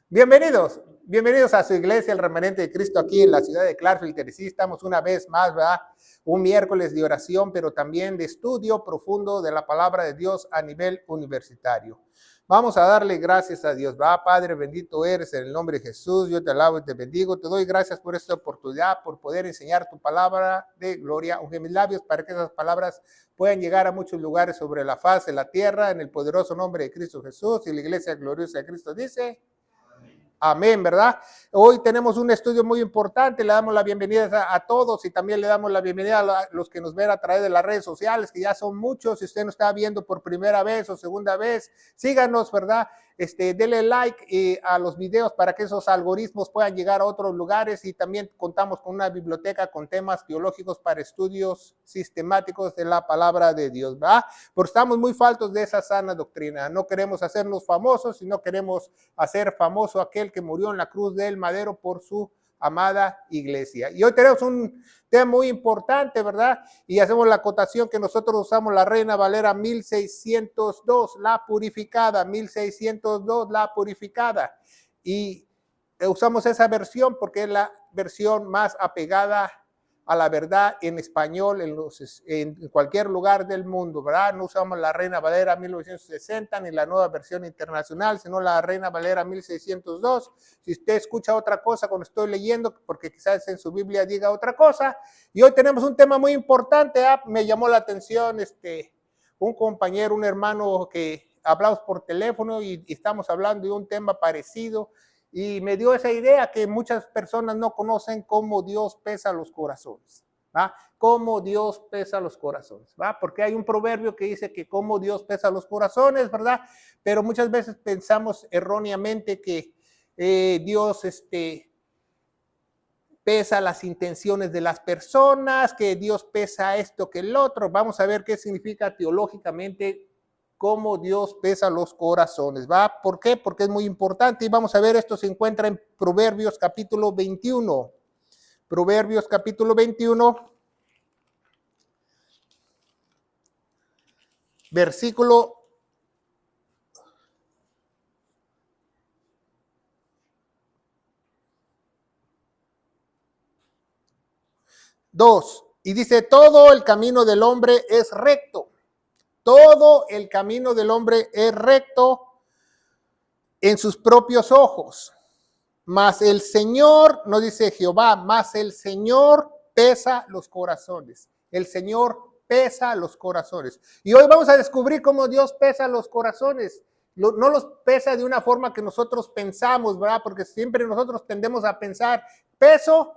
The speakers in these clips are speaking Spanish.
Bienvenidos a su iglesia, el Remanente de Cristo, aquí en la ciudad de Clarksville, Tennessee. Estamos una vez más, ¿verdad? Un miércoles de oración, pero también de estudio profundo de la palabra de Dios a nivel universitario. Vamos a darle gracias a Dios, ¿verdad? Padre, bendito eres en el nombre de Jesús. Yo te alabo y te bendigo. Te doy gracias por esta oportunidad, por poder enseñar tu palabra de gloria. Unge mis labios para que esas palabras puedan llegar a muchos lugares sobre la faz de la tierra, en el poderoso nombre de Cristo Jesús. Y la iglesia gloriosa de Cristo dice: amén, ¿verdad? Hoy tenemos un estudio muy importante, le damos la bienvenida a todos y también le damos la bienvenida a los que nos ven a través de las redes sociales, que ya son muchos. Si usted nos está viendo por primera vez o segunda vez, síganos, ¿verdad? Dele like a los videos para que esos algoritmos puedan llegar a otros lugares, y también contamos con una biblioteca con temas teológicos para estudios sistemáticos de la palabra de Dios, ¿verdad? Porque estamos muy faltos de esa sana doctrina. No queremos hacernos famosos, sino queremos hacer famoso aquel que murió en la cruz del madero por su amada iglesia. Y hoy tenemos un tema muy importante, ¿verdad? Y hacemos la acotación que nosotros usamos la Reina Valera 1602, la purificada, 1602, la purificada. Y usamos esa versión porque es la versión más apegada a la verdad en español en cualquier lugar del mundo, ¿verdad? No usamos la Reina Valera 1960 ni la nueva versión internacional, sino la Reina Valera 1602. Si usted escucha otra cosa cuando estoy leyendo, porque quizás en su Biblia diga otra cosa. Y hoy tenemos un tema muy importante. Me llamó la atención un compañero, un hermano que hablamos por teléfono y estamos hablando de un tema parecido. Y me dio esa idea que muchas personas no conocen cómo Dios pesa los corazones, ¿va? Cómo Dios pesa los corazones, ¿va? Porque hay un proverbio que dice que cómo Dios pesa los corazones, ¿verdad? Pero muchas veces pensamos erróneamente que Dios pesa las intenciones de las personas, que Dios pesa esto que el otro. Vamos a ver qué significa teológicamente cómo Dios pesa los corazones, ¿va? ¿Por qué? Porque es muy importante, y vamos a ver, esto se encuentra en Proverbios capítulo 21. Proverbios capítulo 21, versículo 2, y dice: todo el camino del hombre es recto. Todo el camino del hombre es recto en sus propios ojos. Mas el Señor, no dice Jehová, mas el Señor pesa los corazones. El Señor pesa los corazones. Y hoy vamos a descubrir cómo Dios pesa los corazones. No los pesa de una forma que nosotros pensamos, ¿verdad? Porque siempre nosotros tendemos a pensar, peso,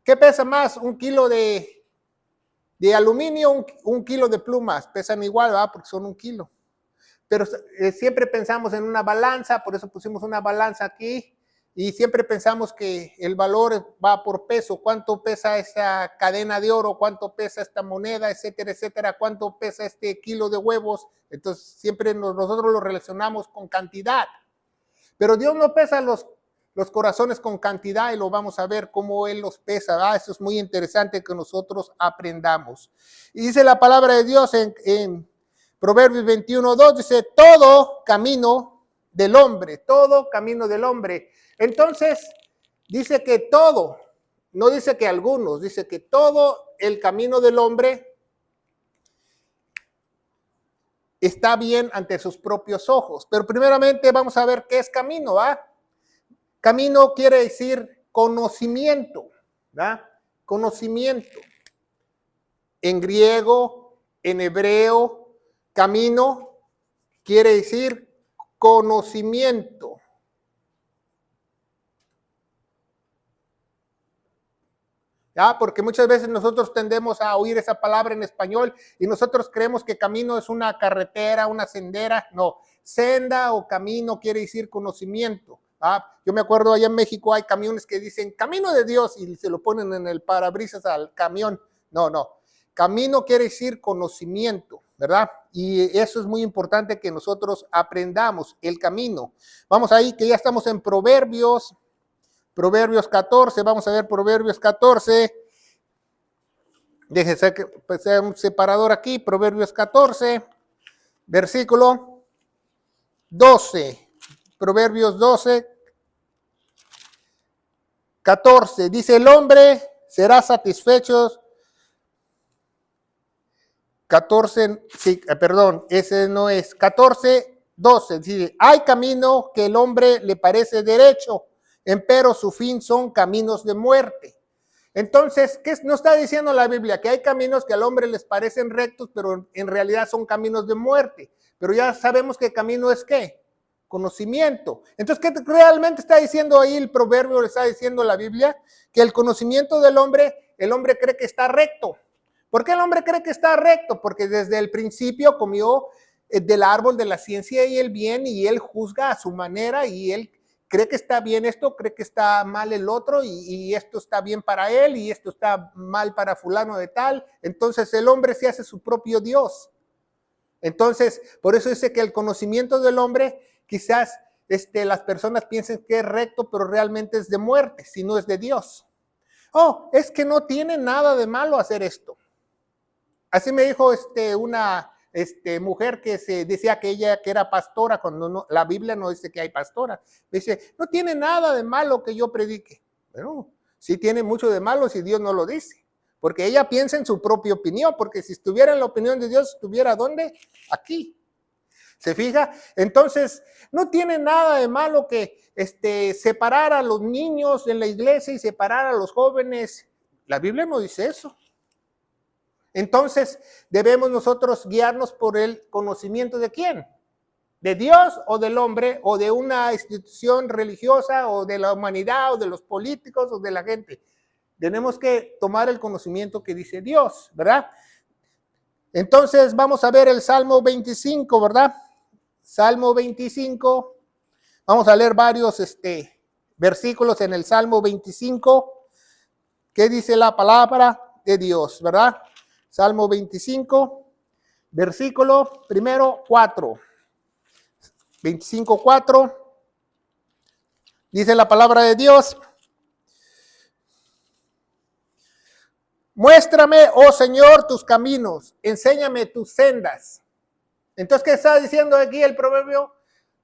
¿qué pesa más? ¿Un kilo de aluminio, un kilo de plumas? Pesan igual, ¿verdad? Porque son 1 kilo. Pero siempre pensamos en una balanza, por eso pusimos una balanza aquí. Y siempre pensamos que el valor va por peso. ¿Cuánto pesa esa cadena de oro? ¿Cuánto pesa esta moneda? Etcétera, etcétera. ¿Cuánto pesa este kilo de huevos? Entonces siempre nosotros lo relacionamos con cantidad. Pero Dios no pesa los corazones con cantidad, y lo vamos a ver cómo Él los pesa, ¿verdad? Eso es muy interesante que nosotros aprendamos. Y dice la palabra de Dios en Proverbios 21:2, dice: todo camino del hombre, todo camino del hombre. Entonces, dice que todo, no dice que algunos, dice que todo el camino del hombre está bien ante sus propios ojos. Pero primeramente vamos a ver qué es camino, ¿va? Camino quiere decir conocimiento, ¿va? Conocimiento. En griego, en hebreo, camino quiere decir conocimiento. ¿Ya? Porque muchas veces nosotros tendemos a oír esa palabra en español y nosotros creemos que camino es una carretera, una sendera. No, senda o camino quiere decir conocimiento. Yo me acuerdo allá en México hay camiones que dicen camino de Dios y se lo ponen en el parabrisas al camión. No. Camino quiere decir conocimiento, ¿verdad? Y eso es muy importante que nosotros aprendamos el camino. Vamos ahí, que ya estamos en Proverbios 14, vamos a ver Proverbios 14. Déjese que sea un separador aquí, Proverbios 14, versículo 12. Proverbios 12, 14, dice el hombre será satisfecho. 14, sí, perdón, ese no es. 14, 12, dice, hay camino que el hombre le parece derecho, empero su fin son caminos de muerte. Entonces, ¿qué nos está diciendo la Biblia? Que hay caminos que al hombre les parecen rectos, pero en realidad son caminos de muerte. Pero ya sabemos que camino es ¿qué? Conocimiento. Entonces, ¿qué realmente está diciendo ahí el proverbio? Le está diciendo la Biblia que el conocimiento del hombre, el hombre cree que está recto. ¿Por qué el hombre cree que está recto? Porque desde el principio comió del árbol de la ciencia y el bien y él juzga a su manera y él cree que está bien esto, cree que está mal el otro y esto está bien para él y esto está mal para fulano de tal. Entonces el hombre se hace su propio Dios. Entonces, por eso dice que el conocimiento del hombre, quizás las personas piensen que es recto, pero realmente es de muerte, si no es de Dios. Oh, es que no tiene nada de malo hacer esto. Así me dijo una mujer que se decía que ella que era pastora, cuando no, la Biblia no dice que hay pastora. Dice, no tiene nada de malo que yo predique. Bueno, sí tiene mucho de malo si Dios no lo dice. Porque ella piensa en su propia opinión, porque si estuviera en la opinión de Dios, ¿estuviera dónde? Aquí. ¿Se fija? Entonces, no tiene nada de malo que separar a los niños en la iglesia y separar a los jóvenes. La Biblia no dice eso. Entonces, debemos nosotros guiarnos por el conocimiento de quién, de Dios o del hombre o de una institución religiosa o de la humanidad o de los políticos o de la gente. Tenemos que tomar el conocimiento que dice Dios, ¿verdad? Entonces, vamos a ver el Salmo 25, ¿verdad? Salmo 25, vamos a leer varios versículos en el Salmo 25, que dice la palabra de Dios, ¿verdad? Salmo 25, versículo primero 4. 25, 4. Dice la palabra de Dios. Muéstrame, oh Señor, tus caminos, enséñame tus sendas. Entonces, ¿qué está diciendo aquí el proverbio?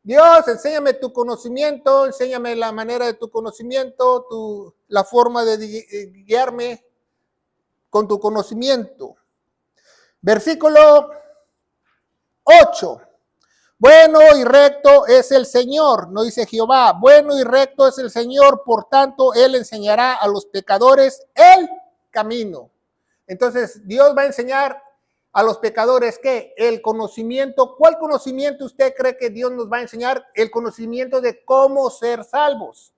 Dios, enséñame tu conocimiento, enséñame la manera de tu conocimiento, la forma de guiarme con tu conocimiento. Versículo 8. Bueno y recto es el Señor, no dice Jehová, bueno y recto es el Señor, por tanto, Él enseñará a los pecadores el camino. Entonces, Dios va a enseñar a los pecadores ¿qué? El conocimiento. ¿Cuál conocimiento usted cree que Dios nos va a enseñar? El conocimiento de cómo ser salvos.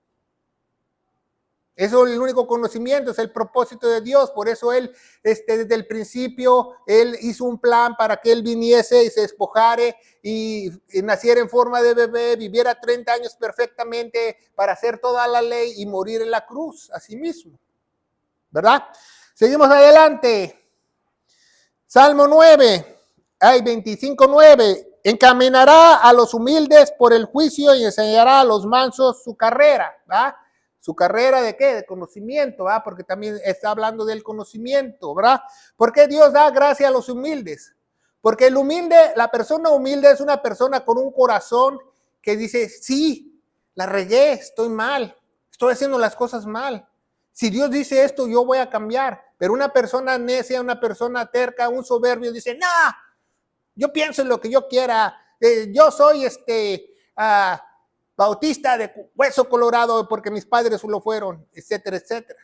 Eso es el único conocimiento, es el propósito de Dios. Por eso Él, desde el principio, Él hizo un plan para que Él viniese y se despojare y naciera en forma de bebé, viviera 30 años perfectamente para hacer toda la ley y morir en la cruz, así mismo. ¿Verdad? Seguimos adelante. Salmo 9, 25:9. Encaminará a los humildes por el juicio y enseñará a los mansos su carrera, ¿verdad? ¿Su carrera de qué? De conocimiento, ¿verdad? Porque también está hablando del conocimiento, ¿verdad? ¿Por qué Dios da gracia a los humildes? Porque el humilde, la persona humilde es una persona con un corazón que dice, sí, la regué, estoy mal, estoy haciendo las cosas mal. Si Dios dice esto, yo voy a cambiar. Pero una persona necia, una persona terca, un soberbio dice, no, yo pienso en lo que yo quiera, yo soy bautista de hueso colorado porque mis padres lo fueron, etcétera, etcétera.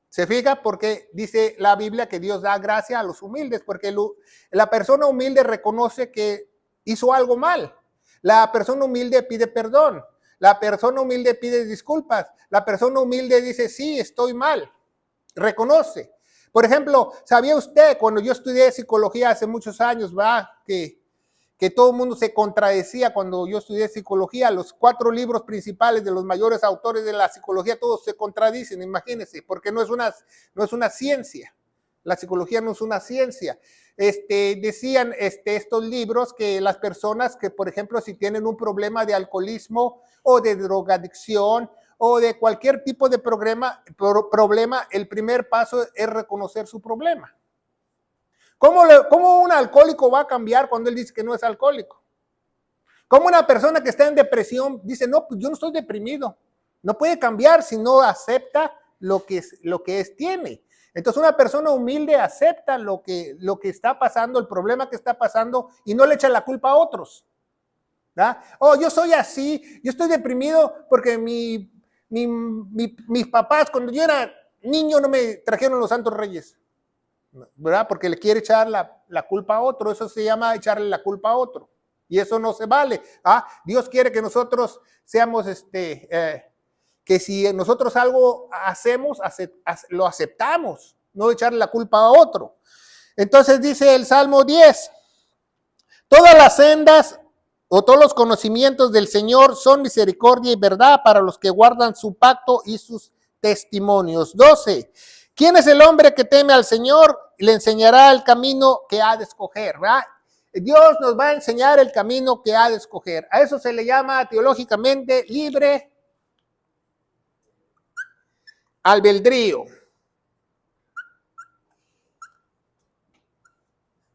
¿Se fija? Porque dice la Biblia que Dios da gracia a los humildes, porque la persona humilde reconoce que hizo algo mal. La persona humilde pide perdón. La persona humilde pide disculpas. La persona humilde dice, sí, estoy mal. Reconoce. Por ejemplo, ¿sabía usted cuando yo estudié psicología hace muchos años, ¿verdad? Que todo el mundo se contradecía cuando yo estudié psicología. Los 4 libros principales de los mayores autores de la psicología, todos se contradicen, imagínense, porque no es una ciencia. La psicología no es una ciencia. Decían estos libros que las personas que, por ejemplo, si tienen un problema de alcoholismo o de drogadicción o de cualquier tipo de problema, el primer paso es reconocer su problema. ¿Cómo un alcohólico va a cambiar cuando él dice que no es alcohólico? ¿Cómo una persona que está en depresión dice, no, pues yo no estoy deprimido? No puede cambiar si no acepta lo que tiene. Entonces una persona humilde acepta lo que está pasando, el problema que está pasando, y no le echa la culpa a otros. ¿Verdad? Oh, yo soy así, yo estoy deprimido porque mis papás, cuando yo era niño, no me trajeron los Santos Reyes, ¿verdad? Porque le quiere echar la culpa a otro. Eso se llama echarle la culpa a otro, y eso no se vale. Dios quiere que nosotros seamos, que si nosotros algo hacemos, lo aceptamos, no echarle la culpa a otro. Entonces dice el Salmo 10, todas las sendas o todos los conocimientos del Señor son misericordia y verdad para los que guardan su pacto y sus testimonios. 12. ¿Quién es el hombre que teme al Señor? Le enseñará el camino que ha de escoger, ¿verdad? Dios nos va a enseñar el camino que ha de escoger. A eso se le llama teológicamente libre albedrío,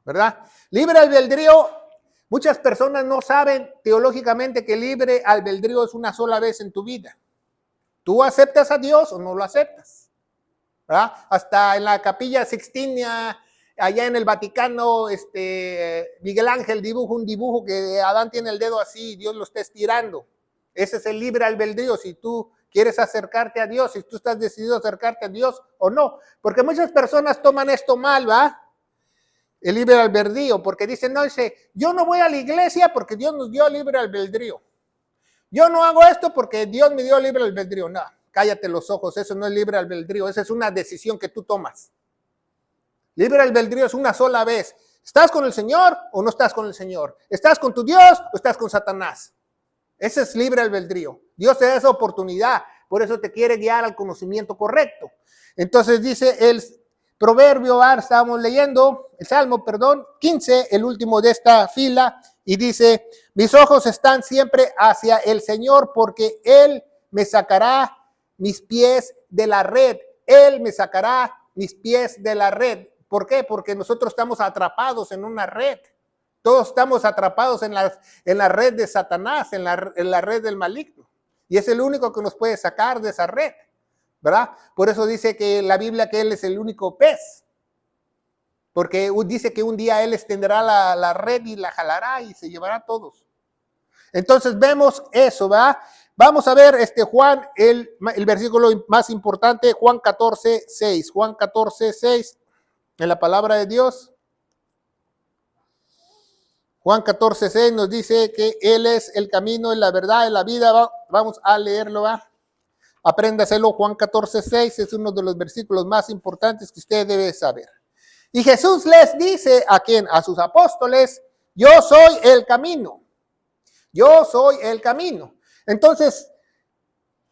¿verdad? Libre albedrío, muchas personas no saben teológicamente que libre albedrío es una sola vez en tu vida. ¿Tú aceptas a Dios o no lo aceptas? ¿Verdad? Hasta en la Capilla Sixtina, allá en el Vaticano, Miguel Ángel dibuja un dibujo que Adán tiene el dedo así y Dios lo está estirando. Ese es el libre albedrío, si tú quieres acercarte a Dios, si tú estás decidido a acercarte a Dios o no. Porque muchas personas toman esto mal, ¿va? El libre albedrío, porque dicen, no, yo no voy a la iglesia porque Dios nos dio libre albedrío. Yo no hago esto porque Dios me dio libre albedrío. No, cállate los ojos, eso no es libre albedrío, esa es una decisión que tú tomas. Libre albedrío es una sola vez. ¿Estás con el Señor o no estás con el Señor? ¿Estás con tu Dios o estás con Satanás? Ese es libre albedrío. Dios te da esa oportunidad, por eso te quiere guiar al conocimiento correcto. Entonces dice el proverbio, estábamos leyendo, el Salmo, 15, el último de esta fila, y dice, mis ojos están siempre hacia el Señor, porque Él me sacará mis pies de la red. Él me sacará mis pies de la red. ¿Por qué? Porque nosotros estamos atrapados en una red. Todos estamos atrapados en la red de Satanás, en la red del maligno. Y es el único que nos puede sacar de esa red, ¿verdad? Por eso dice que la Biblia que Él es el único pez. Porque dice que un día Él extenderá la red y la jalará y se llevará a todos. Entonces vemos eso, ¿verdad? Vamos a ver Juan, el versículo más importante, Juan 14:6. Juan 14:6, en la palabra de Dios. Juan 14:6 nos dice que Él es el camino, la verdad y la vida. Vamos a leerlo, ¿va? Apréndaselo. Juan 14:6 es uno de los versículos más importantes que usted debe saber. Y Jesús les dice a quién, a sus apóstoles, yo soy el camino. Yo soy el camino. Entonces,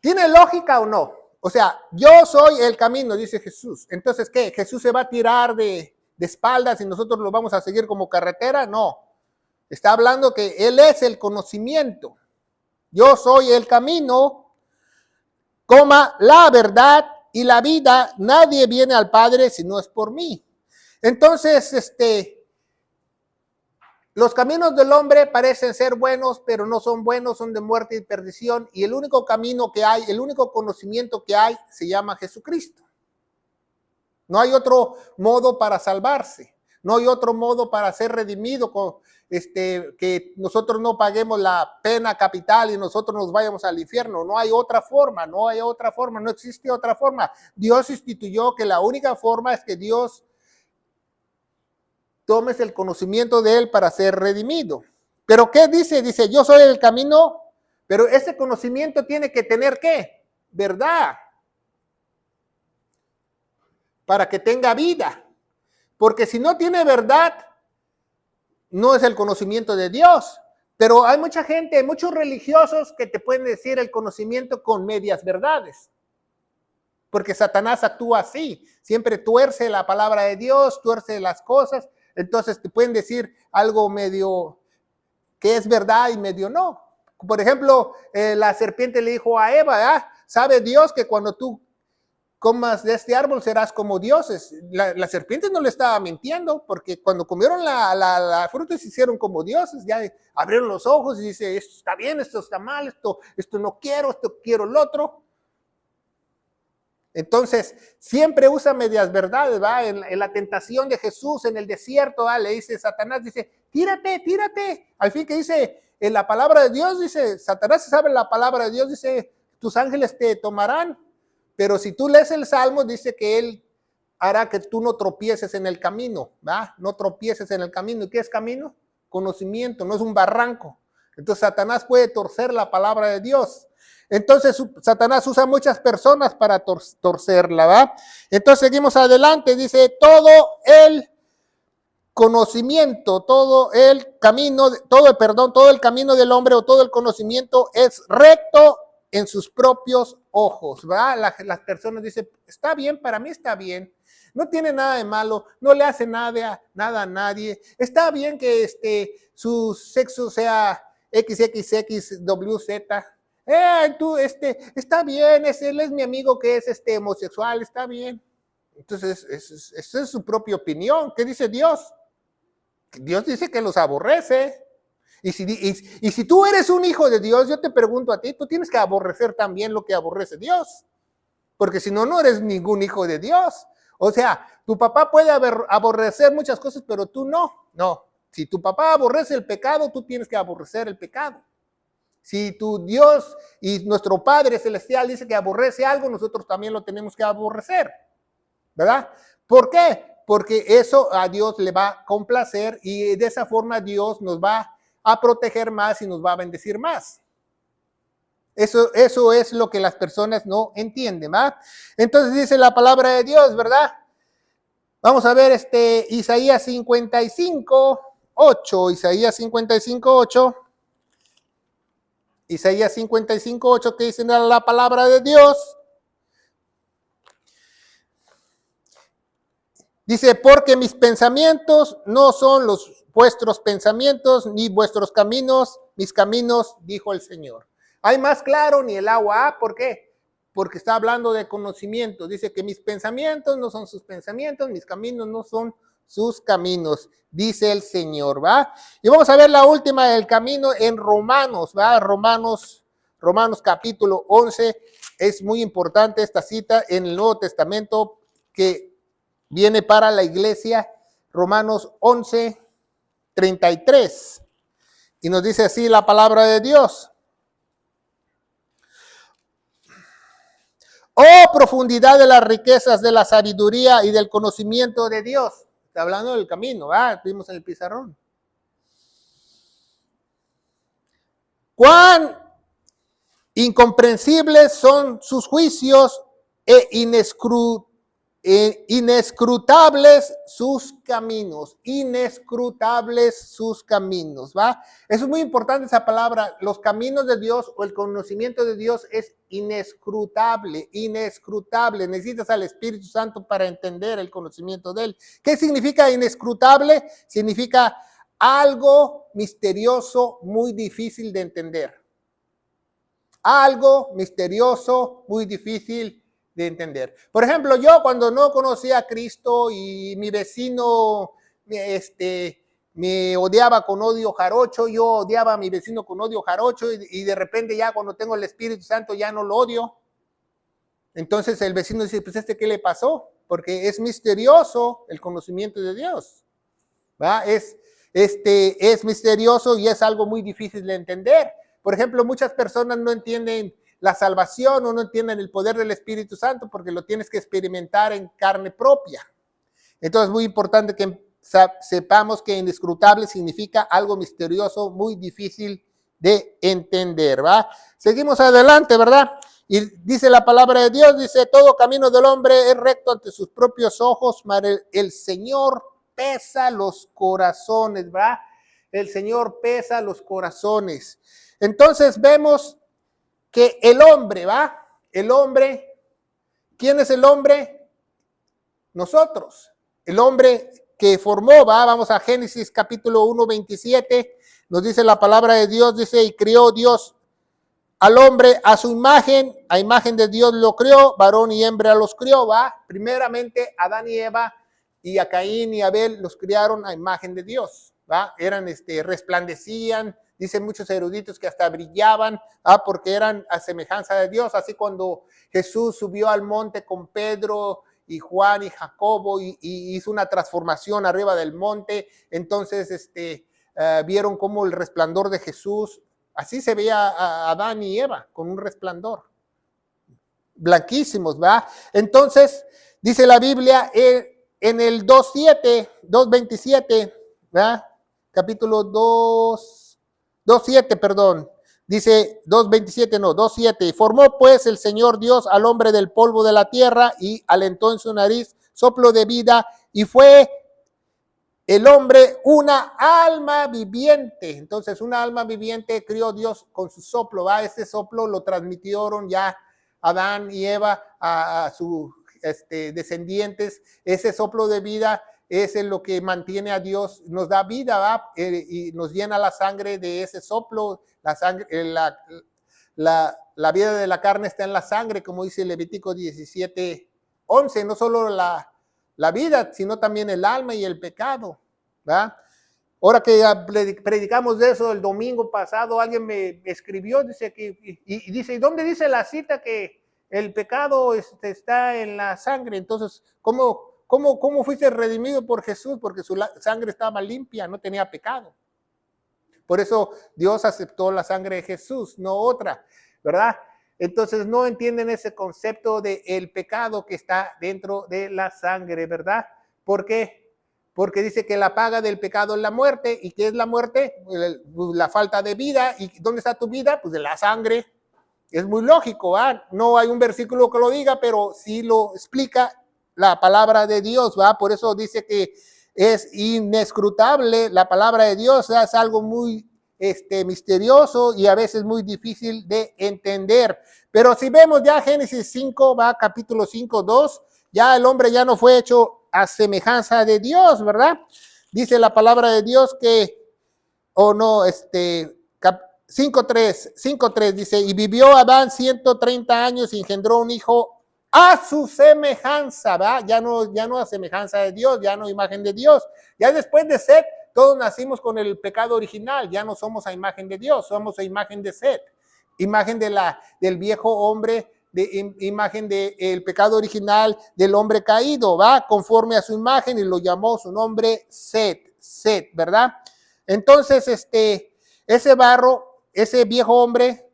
¿tiene lógica o no? O sea, yo soy el camino, dice Jesús. Entonces, ¿qué? ¿Jesús se va a tirar de espaldas y nosotros lo vamos a seguir como carretera? No. Está hablando que Él es el conocimiento. Yo soy el camino, la verdad y la vida. Nadie viene al Padre si no es por mí. Entonces, los caminos del hombre parecen ser buenos, pero no son buenos, son de muerte y perdición. Y el único camino que hay, el único conocimiento que hay, se llama Jesucristo. No hay otro modo para salvarse. No hay otro modo para ser redimido, que nosotros no paguemos la pena capital y nosotros nos vayamos al infierno. No hay otra forma, no existe otra forma. Dios instituyó que la única forma es que Dios tomes el conocimiento de Él para ser redimido. ¿Pero qué dice? Dice, yo soy el camino, pero ese conocimiento tiene que tener ¿qué? Verdad. Para que tenga vida. Porque si no tiene verdad, no es el conocimiento de Dios. Pero hay mucha gente, muchos religiosos que te pueden decir el conocimiento con medias verdades. Porque Satanás actúa así. Siempre tuerce la palabra de Dios, tuerce las cosas. Entonces te pueden decir algo medio que es verdad y medio no. Por ejemplo, la serpiente le dijo a Eva, ¿sabe Dios que cuando tú comas de este árbol serás como dioses. La serpiente no le estaba mintiendo, porque cuando comieron la fruta se hicieron como dioses, ya abrieron los ojos y dice, esto está bien, esto está mal, esto no quiero, esto quiero el otro. Entonces, siempre usa medias verdades, ¿va? En la tentación de Jesús en el desierto, ¿va? Le dice Satanás, dice, tírate, tírate. Al fin que dice, en la palabra de Dios, dice, Satanás sabe la palabra de Dios, dice, tus ángeles te tomarán. Pero si tú lees el Salmo, dice que Él hará que tú no tropieces en el camino, ¿va? No tropieces en el camino. ¿Y qué es camino? Conocimiento, no es un barranco. Entonces, Satanás puede torcer la palabra de Dios. Entonces Satanás usa muchas personas para torcerla, ¿va? Entonces seguimos adelante, dice, todo el conocimiento, todo el camino del hombre o todo el conocimiento es recto en sus propios ojos, ¿va? Las personas dicen, está bien, para mí está bien, no tiene nada de malo, no le hace nada a nadie, está bien que su sexo sea XXXWZ. Está bien, él es mi amigo que es homosexual, está bien. Entonces, esa es su propia opinión. ¿Qué dice Dios? Dios dice que los aborrece. Y si tú eres un hijo de Dios, yo te pregunto a ti, tú tienes que aborrecer también lo que aborrece Dios. Porque si no, no eres ningún hijo de Dios. O sea, tu papá puede aborrecer muchas cosas, pero tú no. No. Si tu papá aborrece el pecado, tú tienes que aborrecer el pecado. Si tu Dios y nuestro Padre Celestial dice que aborrece algo, nosotros también lo tenemos que aborrecer, ¿verdad? ¿Por qué? Porque eso a Dios le va a complacer y de esa forma Dios nos va a proteger más y nos va a bendecir más. Eso es lo que las personas no entienden, ¿verdad? Entonces dice la palabra de Dios, ¿verdad? Vamos a ver Isaías 55, 8, Isaías 55, 8. Isaías 55, 8, que dice la palabra de Dios. Dice, porque mis pensamientos no son los vuestros pensamientos, ni vuestros caminos, mis caminos, dijo el Señor. Hay más claro, ni el agua. ¿Por qué? Porque está hablando de conocimiento. Dice que mis pensamientos no son sus pensamientos, mis caminos no son sus caminos, dice el Señor, ¿va? Y vamos a ver la última del camino en Romanos, ¿va? Romanos capítulo 11, es muy importante esta cita en el Nuevo Testamento que viene para la iglesia, Romanos 11, 33, y nos dice así la palabra de Dios. Oh, profundidad de las riquezas de la sabiduría y del conocimiento de Dios. Está hablando del camino, vimos en el pizarrón. Cuán incomprensibles son sus juicios e inescrutables sus caminos. Inescrutables sus caminos, ¿va? Eso es muy importante esa palabra. Los caminos de Dios o el conocimiento de Dios es inescrutable, inescrutable. Necesitas al Espíritu Santo para entender el conocimiento de Él. ¿Qué significa inescrutable? Significa algo misterioso, muy difícil de entender. Algo misterioso, muy difícil de entender. Por ejemplo, yo cuando no conocía a Cristo y mi vecino me odiaba con odio jarocho, yo odiaba a mi vecino con odio jarocho y de repente ya cuando tengo el Espíritu Santo ya no lo odio. Entonces el vecino dice, pues ¿qué le pasó? Porque es misterioso el conocimiento de Dios, ¿va? Es misterioso y es algo muy difícil de entender. Por ejemplo, muchas personas no entienden la salvación o no entienden el poder del Espíritu Santo porque lo tienes que experimentar en carne propia. Entonces es muy importante que sepamos que inescrutable significa algo misterioso, muy difícil de entender, ¿va? Seguimos adelante, ¿verdad? Y dice la palabra de Dios, dice, todo camino del hombre es recto ante sus propios ojos, pero el Señor pesa los corazones, ¿verdad? El Señor pesa los corazones. Entonces vemos que el hombre, ¿va? El hombre, ¿quién es el hombre? Nosotros. El hombre que formó, ¿va? Vamos a Génesis capítulo 1, 27, nos dice la palabra de Dios, dice, y crió Dios al hombre a su imagen, a imagen de Dios lo creó, varón y hembra los crió, ¿va? Primeramente Adán y Eva y a Caín y Abel los criaron a imagen de Dios, ¿va? Eran, resplandecían, dicen muchos eruditos que hasta brillaban, porque eran a semejanza de Dios. Así cuando Jesús subió al monte con Pedro y Juan y Jacobo y hizo una transformación arriba del monte, entonces vieron como el resplandor de Jesús, así se veía a Adán y Eva con un resplandor, blanquísimos, ¿va? Entonces dice la Biblia en el 2:7, 2:27, ¿va? Capítulo 2:7, perdón. Dice 2:27, no, 2:7. Formó pues el Señor Dios al hombre del polvo de la tierra y alentó en su nariz soplo de vida y fue el hombre una alma viviente. Entonces una alma viviente crió Dios con su soplo, ¿va? Ese soplo lo transmitieron ya Adán y Eva a sus descendientes. Ese soplo de vida es lo que mantiene a Dios, nos da vida, ¿va? Y nos llena la sangre de ese soplo. La sangre, la vida de la carne está en la sangre, como dice Levítico 17:11. No solo la vida, sino también el alma y el pecado, ¿va? Ahora que predicamos de eso el domingo pasado, alguien me escribió, dice que, y dice, ¿y dónde dice la cita que el pecado está en la sangre? Entonces, ¿cómo fuiste redimido por Jesús? Porque su sangre estaba limpia, no tenía pecado. Por eso Dios aceptó la sangre de Jesús, no otra, ¿verdad? Entonces no entienden ese concepto del pecado que está dentro de la sangre, ¿verdad? ¿Por qué? Porque dice que la paga del pecado es la muerte. ¿Y qué es la muerte? La falta de vida. ¿Y dónde está tu vida? Pues de la sangre. Es muy lógico, ¿va? No hay un versículo que lo diga, pero sí lo explica la palabra de Dios, ¿va? Por eso dice que es inescrutable la palabra de Dios, ¿va? Es algo muy misterioso y a veces muy difícil de entender. Pero si vemos ya Génesis 5, va, capítulo 5:2, ya el hombre ya no fue hecho a semejanza de Dios, ¿verdad? Dice la palabra de Dios que, o no, 5:3 dice, y vivió Adán 130 años y engendró un hijo a su semejanza, ¿va? Ya no a semejanza de Dios, ya no imagen de Dios. Ya después de Set, todos nacimos con el pecado original, ya no somos a imagen de Dios, somos a imagen de Set, imagen del viejo hombre, imagen del pecado original del hombre caído, ¿va? Conforme a su imagen, y lo llamó su nombre Set, ¿verdad? Entonces, ese barro, ese viejo hombre,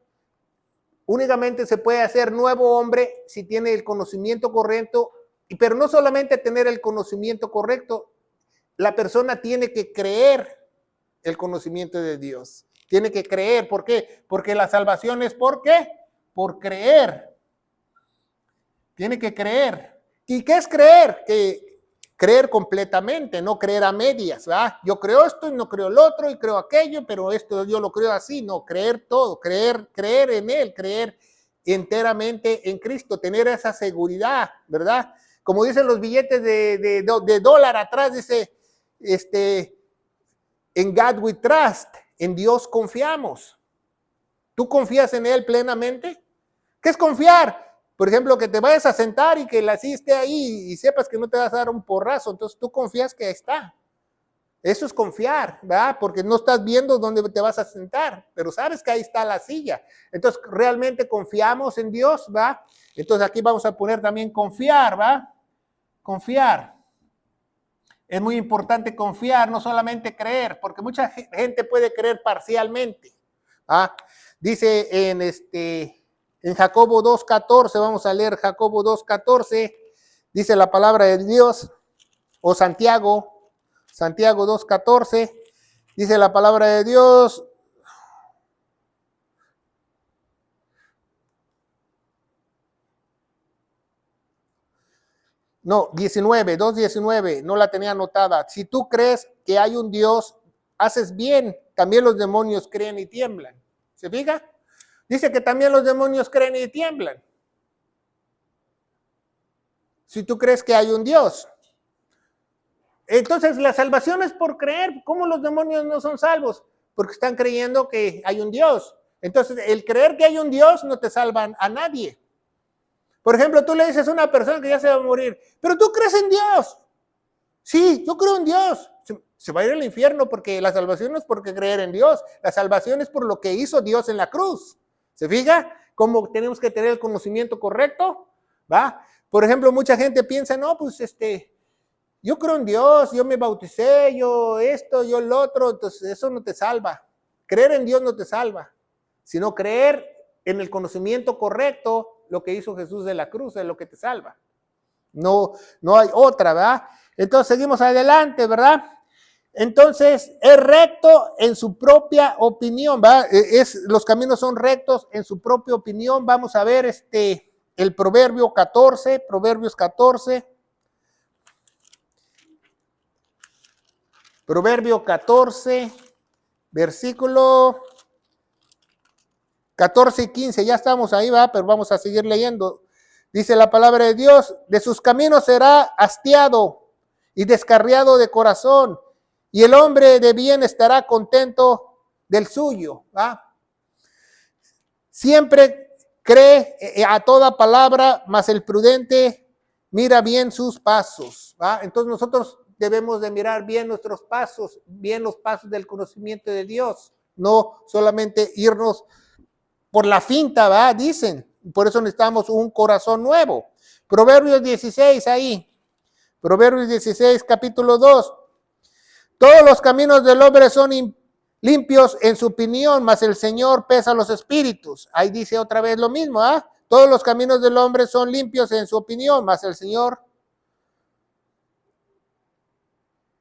únicamente se puede hacer nuevo hombre si tiene el conocimiento correcto, pero no solamente tener el conocimiento correcto, la persona tiene que creer el conocimiento de Dios. Tiene que creer. ¿Por qué? Porque la salvación es ¿por qué? Por creer. Tiene que creer. ¿Y qué es creer? Que creer completamente, no creer a medias, ¿verdad? Yo creo esto y no creo lo otro y creo aquello, pero esto yo lo creo así. No, creer todo, creer en Él, creer enteramente en Cristo, tener esa seguridad, ¿verdad? Como dicen los billetes de dólar atrás, dice, en God we trust, en Dios confiamos. ¿Tú confías en Él plenamente? ¿Qué es confiar? Por ejemplo, que te vayas a sentar y que la silla esté ahí y sepas que no te vas a dar un porrazo, entonces tú confías que ahí está. Eso es confiar, ¿verdad? Porque no estás viendo dónde te vas a sentar, pero sabes que ahí está la silla. Entonces, realmente confiamos en Dios, ¿va? Entonces, aquí vamos a poner también confiar, ¿va? Confiar. Es muy importante confiar, no solamente creer, porque mucha gente puede creer parcialmente. ¿Ah? Dice en Jacobo 2:14, vamos a leer Jacobo 2:14, dice la palabra de Dios, o Santiago 2:14, dice la palabra de Dios. No, 2:19, no la tenía anotada. Si tú crees que hay un Dios, haces bien. También los demonios creen y tiemblan. ¿Se fija? Dice que también los demonios creen y tiemblan. Si tú crees que hay un Dios. Entonces la salvación es por creer. ¿Cómo los demonios no son salvos? Porque están creyendo que hay un Dios. Entonces, el creer que hay un Dios no te salva a nadie. Por ejemplo, tú le dices a una persona que ya se va a morir, pero tú crees en Dios. Sí, yo creo en Dios. Se va a ir al infierno porque la salvación no es porque creer en Dios. La salvación es por lo que hizo Dios en la cruz. ¿Se fija cómo tenemos que tener el conocimiento correcto? ¿Va? Por ejemplo, mucha gente piensa, no, pues yo creo en Dios, yo me bauticé, yo esto, yo el otro. Entonces eso no te salva. Creer en Dios no te salva, sino creer en el conocimiento correcto, lo que hizo Jesús de la cruz es lo que te salva. No hay otra, ¿verdad? Entonces seguimos adelante, ¿verdad? Entonces es recto en su propia opinión, ¿verdad? Los caminos son rectos en su propia opinión. Vamos a ver el Proverbios 14, versículo 14 y 15, ya estamos ahí, va, pero vamos a seguir leyendo. Dice la palabra de Dios, de sus caminos será hastiado y descarriado de corazón, y el hombre de bien estará contento del suyo, ¿va? Siempre cree a toda palabra, mas el prudente mira bien sus pasos, ¿va? Entonces nosotros debemos de mirar bien nuestros pasos, bien los pasos del conocimiento de Dios, no solamente irnos por la finta, ¿va? Dicen, por eso necesitamos un corazón nuevo. Proverbios 16 ahí, Proverbios 16, capítulo 2. Todos los caminos del hombre son limpios en su opinión, mas el Señor pesa los espíritus. Ahí dice otra vez lo mismo, ¿ah? Todos los caminos del hombre son limpios en su opinión, mas el Señor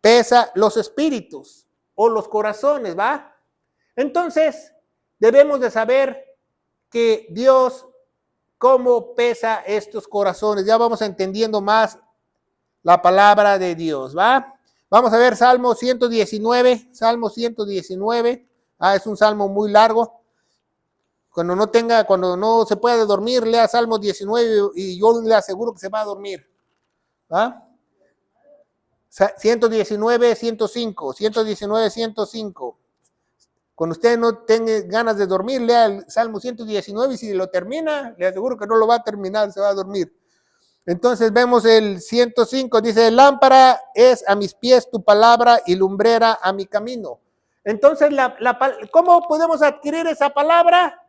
pesa los espíritus o los corazones, ¿va? Entonces, debemos de saber que Dios, cómo pesa estos corazones. Ya vamos entendiendo más la palabra de Dios, ¿va? Vamos a ver Salmo 119, es un salmo muy largo. Cuando no se puede dormir, lea Salmo 19 y yo le aseguro que se va a dormir, ¿va? 119, 105. Cuando usted no tenga ganas de dormir, lea el Salmo 119 y si lo termina, le aseguro que no lo va a terminar, se va a dormir. Entonces vemos el 105, dice, lámpara es a mis pies tu palabra y lumbrera a mi camino. Entonces, ¿cómo podemos adquirir esa palabra?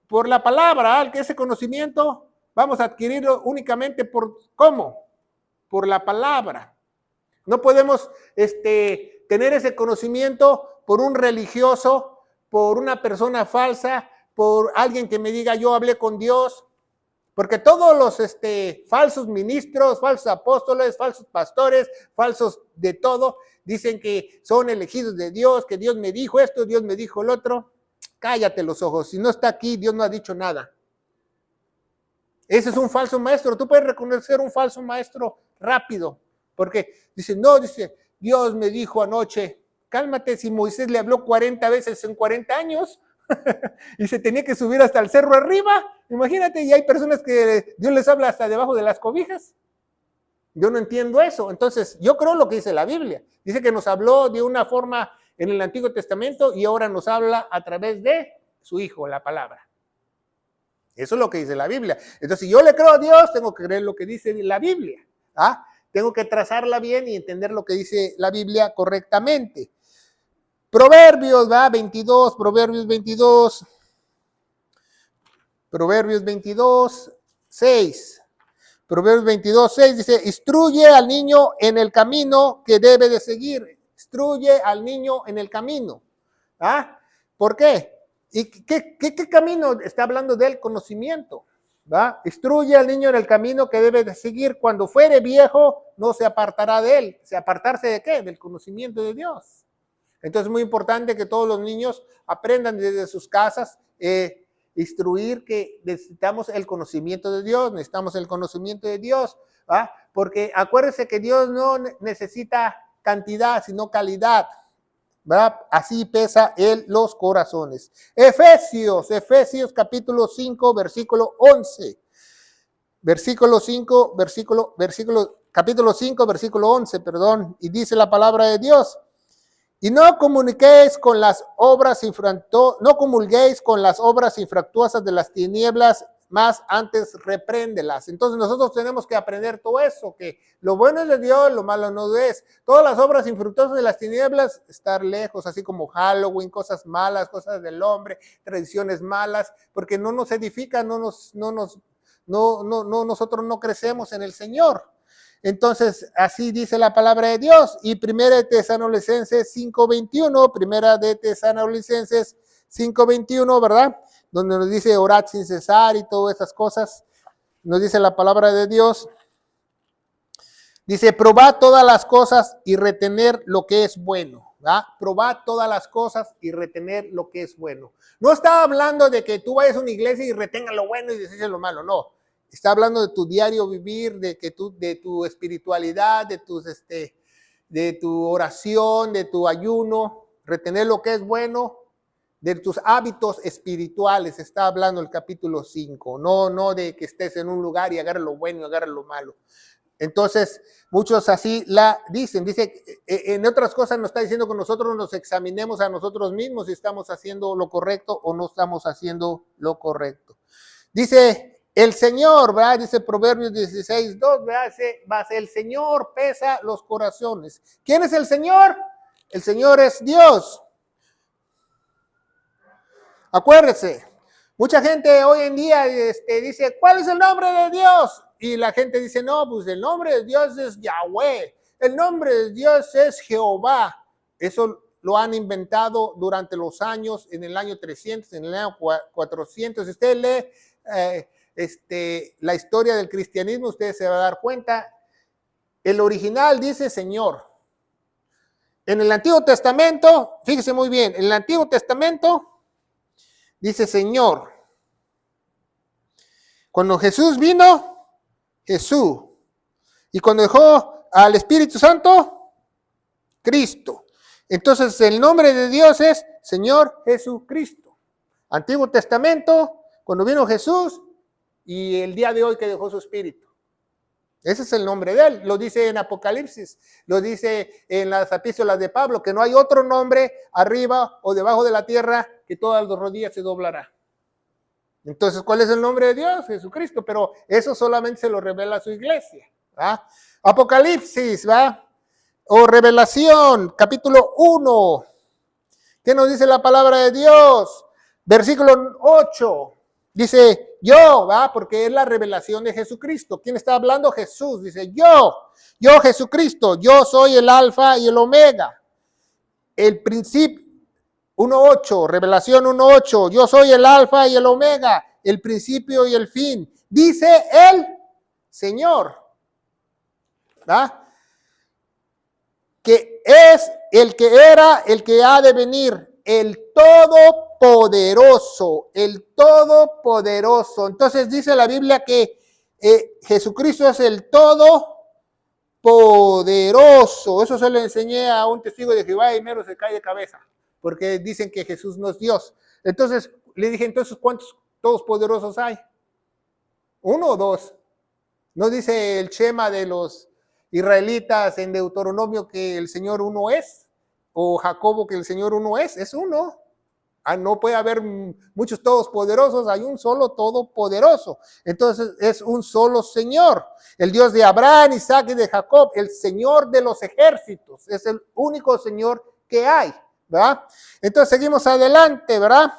Por la palabra, ese conocimiento, vamos a adquirirlo únicamente ¿cómo? Por la palabra. No podemos tener ese conocimiento por un religioso, por una persona falsa, por alguien que me diga yo hablé con Dios. Porque todos los falsos ministros, falsos apóstoles, falsos pastores, falsos de todo, dicen que son elegidos de Dios, que Dios me dijo esto, Dios me dijo el otro. Cállate los ojos, si no está aquí, Dios no ha dicho nada. Ese es un falso maestro. Tú puedes reconocer un falso maestro rápido, porque dice, Dios me dijo anoche, cálmate, si Moisés le habló 40 veces en 40 años, y se tenía que subir hasta el cerro arriba, imagínate, y hay personas que Dios les habla hasta debajo de las cobijas. Yo no entiendo eso. Entonces, yo creo lo que dice la Biblia. Dice que nos habló de una forma en el Antiguo Testamento y ahora nos habla a través de su Hijo, la palabra. Eso es lo que dice la Biblia. Entonces, si yo le creo a Dios, tengo que creer lo que dice la Biblia. ¿Ah? Tengo que trazarla bien y entender lo que dice la Biblia correctamente. Proverbios 22, Proverbios 22, 6. Proverbios 22, 6 dice, instruye al niño en el camino que debe de seguir. Instruye al niño en el camino. ¿Ah? ¿Por qué? ¿Y qué camino? Está hablando del conocimiento. ¿Va? Instruye al niño en el camino que debe de seguir. Cuando fuere viejo, no se apartará de él. ¿Se apartarse de qué? Del conocimiento de Dios. Entonces es muy importante que todos los niños aprendan desde sus casas, instruir que necesitamos el conocimiento de Dios, ¿va? Porque acuérdense que Dios no necesita cantidad, sino calidad, ¿verdad? Así pesa Él los corazones. Efesios capítulo 5, versículo 11. Capítulo 5, versículo 11, y dice la palabra de Dios. Y no comuniquéis con las obras no comulguéis con las obras infractuosas de las tinieblas, más antes repréndelas. Entonces nosotros tenemos que aprender todo eso, que lo bueno es de Dios, lo malo no es. Todas las obras infructuosas de las tinieblas, estar lejos, así como Halloween, cosas malas, cosas del hombre, tradiciones malas, porque no nos edifican, nosotros no crecemos en el Señor. Entonces, así dice la palabra de Dios. Y Primera de Tesalonicenses 5:21, Primera de Tesalonicenses 5:21, ¿verdad? Donde nos dice orad sin cesar y todas esas cosas. Nos dice la palabra de Dios. Dice, probad todas las cosas y retener lo que es bueno. ¿verdad? Probad todas las cosas y retener lo que es bueno. No está hablando de que tú vayas a una iglesia y retengas lo bueno y deseches lo malo, no. Está hablando de tu diario vivir, de tu espiritualidad, de tu oración, de tu ayuno, retener lo que es bueno, de tus hábitos espirituales. Está hablando el capítulo 5, no de que estés en un lugar y agarres lo bueno y agarres lo malo. Entonces, muchos así la dicen. Dice, en otras cosas nos está diciendo que nosotros nos examinemos a nosotros mismos si estamos haciendo lo correcto o no estamos haciendo lo correcto. Dice el Señor, ¿verdad? Dice Proverbios 16:2, ¿verdad? Dice, el Señor pesa los corazones. ¿Quién es el Señor? El Señor es Dios. Acuérdese, mucha gente hoy en día dice, ¿cuál es el nombre de Dios? Y la gente dice, no, pues el nombre de Dios es Yahweh, el nombre de Dios es Jehová. Eso lo han inventado durante los años, en el año 300, en el año 400. Si usted lee la historia del cristianismo, usted se va a dar cuenta, el original dice Señor. En el Antiguo Testamento, fíjese muy bien, en el Antiguo Testamento dice Señor. Cuando Jesús vino, Jesús. Y cuando dejó al Espíritu Santo, Cristo. Entonces el nombre de Dios es Señor Jesucristo. Antiguo Testamento, cuando vino Jesús y el día de hoy que dejó su Espíritu. Ese es el nombre de él. Lo dice en Apocalipsis, lo dice en las epístolas de Pablo, que no hay otro nombre arriba o debajo de la tierra que todas las rodillas se doblará. Entonces, ¿cuál es el nombre de Dios? Jesucristo, pero eso solamente se lo revela a su iglesia. ¿va? Apocalipsis, ¿va? O Revelación, capítulo 1. ¿Qué nos dice la palabra de Dios? Versículo 8. Dice, yo, ¿va? Porque es la revelación de Jesucristo. ¿Quién está hablando? Jesús. Dice, yo Jesucristo, yo soy el alfa y el omega. El principio. 1.8, Revelación 1.8, yo soy el alfa y el omega, el principio y el fin, dice el Señor, ¿verdad? Que es el que era, el que ha de venir, el Todopoderoso, el Todopoderoso. Entonces dice la Biblia que Jesucristo es el Todopoderoso. Eso se lo enseñé a un testigo de Jehová y mero se cae de cabeza. Porque dicen que Jesús no es Dios. Entonces, le dije, entonces, ¿cuántos todopoderosos hay? ¿Uno o dos? ¿No dice el Shema de los israelitas en Deuteronomio que el Señor uno es? ¿O Jacobo que el Señor uno es? Es uno. No puede haber muchos todopoderosos, hay un solo todopoderoso. Entonces, es un solo Señor. El Dios de Abraham, Isaac y de Jacob, el Señor de los ejércitos. Es el único Señor que hay. ¿verdad? Entonces seguimos adelante, ¿verdad?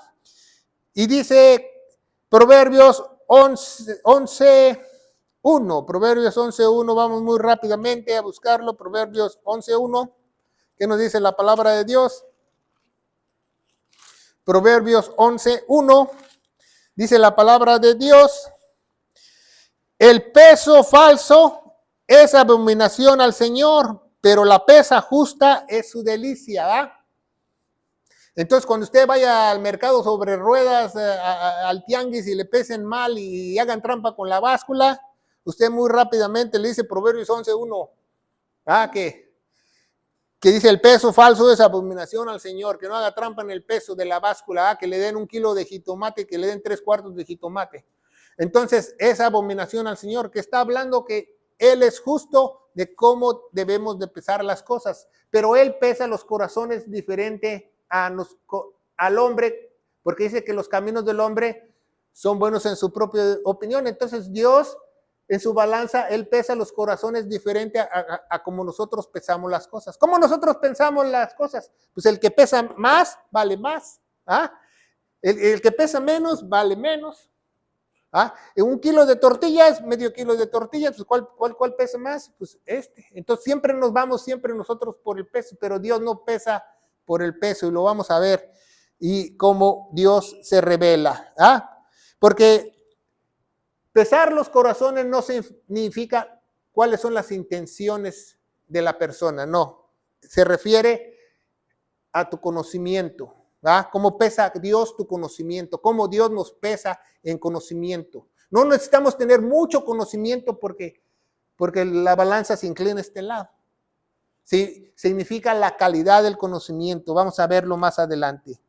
Y dice Proverbios 11:1, Proverbios 11:1, vamos muy rápidamente a buscarlo, Proverbios 11:1, ¿qué nos dice la palabra de Dios? Proverbios 11:1, dice la palabra de Dios, el peso falso es abominación al Señor, pero la pesa justa es su delicia, ¿verdad? Entonces, cuando usted vaya al mercado sobre ruedas, al tianguis y le pesen mal y hagan trampa con la báscula, usted muy rápidamente le dice Proverbios 11:1, que dice el peso falso es abominación al Señor, que no haga trampa en el peso de la báscula, que le den 1 kilo de jitomate, que le den 3/4 de jitomate. Entonces, es abominación al Señor, que está hablando que Él es justo de cómo debemos de pesar las cosas, pero Él pesa los corazones diferente al hombre, porque dice que los caminos del hombre son buenos en su propia opinión. Entonces Dios, en su balanza, Él pesa los corazones diferente a como nosotros pesamos las cosas. ¿Cómo nosotros pensamos las cosas? Pues el que pesa más, vale más. ¿Ah? El que pesa menos, vale menos. ¿Ah? Un kilo de tortillas, medio kilo de tortillas, pues ¿cuál pesa más? Pues este. Entonces siempre nos vamos, siempre nosotros por el peso, pero Dios no pesa por el peso, y lo vamos a ver, y cómo Dios se revela. ¿Ah? Porque pesar los corazones no significa cuáles son las intenciones de la persona, no. Se refiere a tu conocimiento. ¿Ah? ¿Cómo pesa Dios tu conocimiento? ¿Cómo Dios nos pesa en conocimiento? No necesitamos tener mucho conocimiento porque la balanza se inclina a este lado. Sí, significa la calidad del conocimiento. Vamos a verlo más adelante.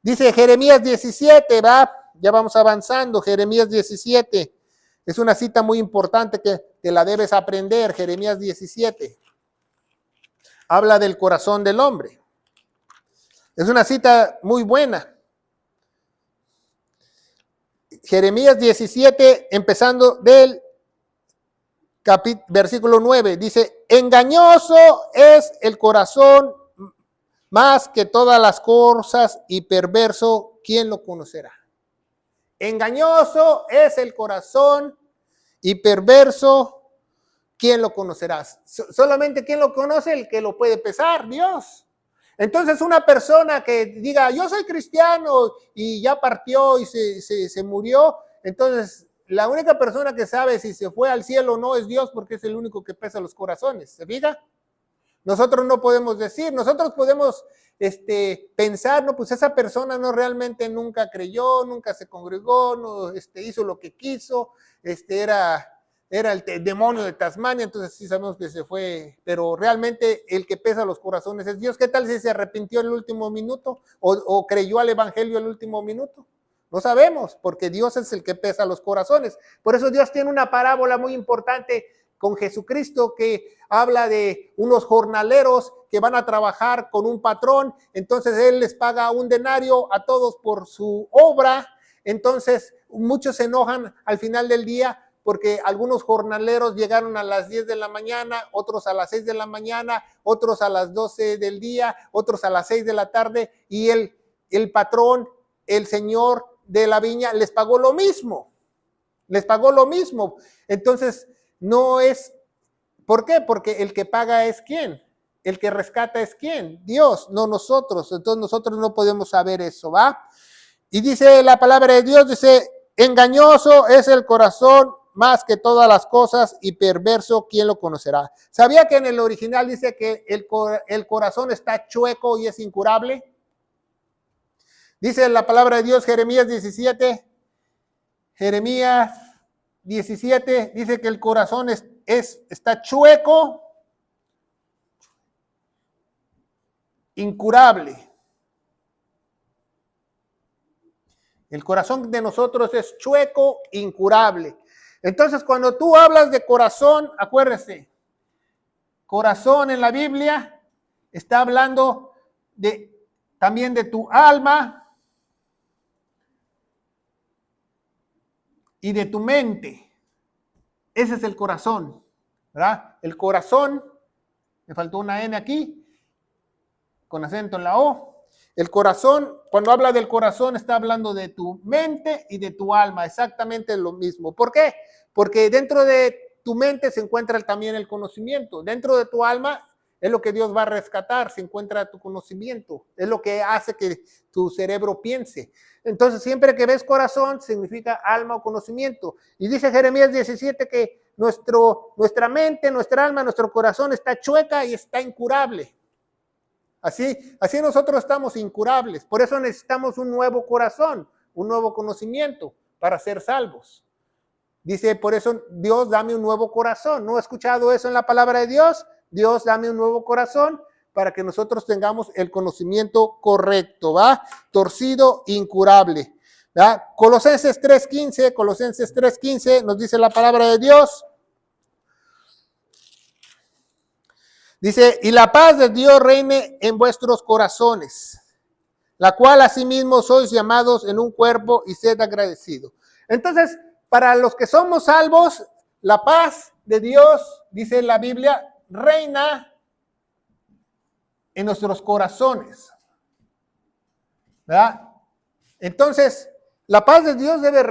Dice Jeremías 17, ¿va? Ya vamos avanzando. Jeremías 17. Es una cita muy importante que te la debes aprender. Jeremías 17. Habla del corazón del hombre. Es una cita muy buena. Jeremías 17, empezando del versículo 9, dice: engañoso es el corazón más que todas las cosas y perverso, ¿quién lo conocerá? Engañoso es el corazón y perverso, ¿quién lo conocerá? Solamente ¿quién lo conoce? El que lo puede pesar, Dios. Entonces una persona que diga, yo soy cristiano y ya partió y se murió, entonces la única persona que sabe si se fue al cielo o no es Dios, porque es el único que pesa los corazones. ¿Se fija? Nosotros no podemos decir, nosotros podemos pensar, no, pues esa persona no realmente nunca creyó, nunca se congregó, no hizo lo que quiso, era el demonio de Tasmania, entonces sí sabemos que se fue, pero realmente el que pesa los corazones es Dios. ¿Qué tal si se arrepintió en el último minuto o creyó al evangelio en el último minuto? No sabemos, porque Dios es el que pesa los corazones. Por eso Dios tiene una parábola muy importante con Jesucristo que habla de unos jornaleros que van a trabajar con un patrón, entonces él les paga un denario a todos por su obra. Entonces muchos se enojan al final del día porque algunos jornaleros llegaron a las 10 de la mañana, otros a las 6 de la mañana, otros a las 12 del día, otros a las 6 de la tarde, y el patrón, el señor de la viña, les pagó lo mismo. Entonces, no es, ¿por qué? Porque el que paga es ¿quién? El que rescata es ¿quién? Dios, no nosotros. Entonces nosotros no podemos saber eso, ¿va? Y dice la palabra de Dios, dice, engañoso es el corazón más que todas las cosas y perverso, ¿quién lo conocerá? ¿Sabía que en el original dice que el corazón está chueco y es incurable? Dice la palabra de Dios, Jeremías 17, dice que el corazón está chueco, incurable. El corazón de nosotros es chueco, incurable. Entonces, cuando tú hablas de corazón, acuérdese, corazón en la Biblia está hablando también de tu alma y de tu mente. Ese es el corazón, ¿verdad? El corazón, me faltó una N aquí, con acento en la O. El corazón, cuando habla del corazón, está hablando de tu mente y de tu alma, exactamente lo mismo. ¿Por qué? Porque dentro de tu mente se encuentra también el conocimiento. Dentro de tu alma es lo que Dios va a rescatar, se encuentra tu conocimiento. Es lo que hace que tu cerebro piense. Entonces, siempre que ves corazón, significa alma o conocimiento. Y dice Jeremías 17 que nuestra mente, nuestra alma, nuestro corazón está chueca y está incurable. Así nosotros estamos incurables. Por eso necesitamos un nuevo corazón, un nuevo conocimiento para ser salvos. Dice, por eso, Dios, dame un nuevo corazón. ¿No he escuchado eso en la palabra de Dios? Dios, dame un nuevo corazón para que nosotros tengamos el conocimiento correcto, ¿va? Torcido, incurable, ¿va? Colosenses 3:15 nos dice la palabra de Dios. Dice, y la paz de Dios reine en vuestros corazones, la cual asimismo sois llamados en un cuerpo y sed agradecidos. Entonces, para los que somos salvos, la paz de Dios, dice la Biblia, reina en nuestros corazones, ¿verdad? Entonces, la paz de Dios debe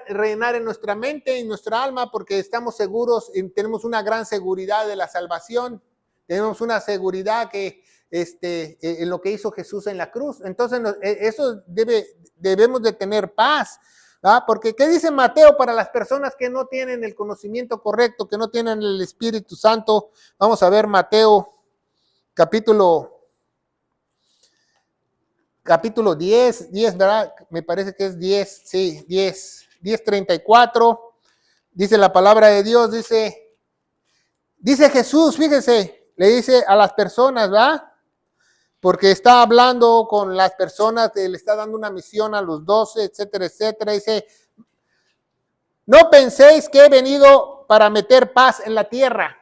reinar en nuestra mente y en nuestra alma porque estamos seguros y tenemos una gran seguridad de la salvación. Tenemos una seguridad que en lo que hizo Jesús en la cruz. Entonces, eso debemos de tener paz. ¿Ah? Porque, ¿qué dice Mateo para las personas que no tienen el conocimiento correcto, que no tienen el Espíritu Santo? Vamos a ver Mateo capítulo 10, ¿verdad? Me parece que es 10, sí, 10:34. Dice la palabra de Dios, dice Jesús, fíjese, le dice a las personas, ¿verdad? Porque está hablando con las personas, le está dando una misión a los 12, etcétera, etcétera. Dice, no penséis que he venido para meter paz en la tierra.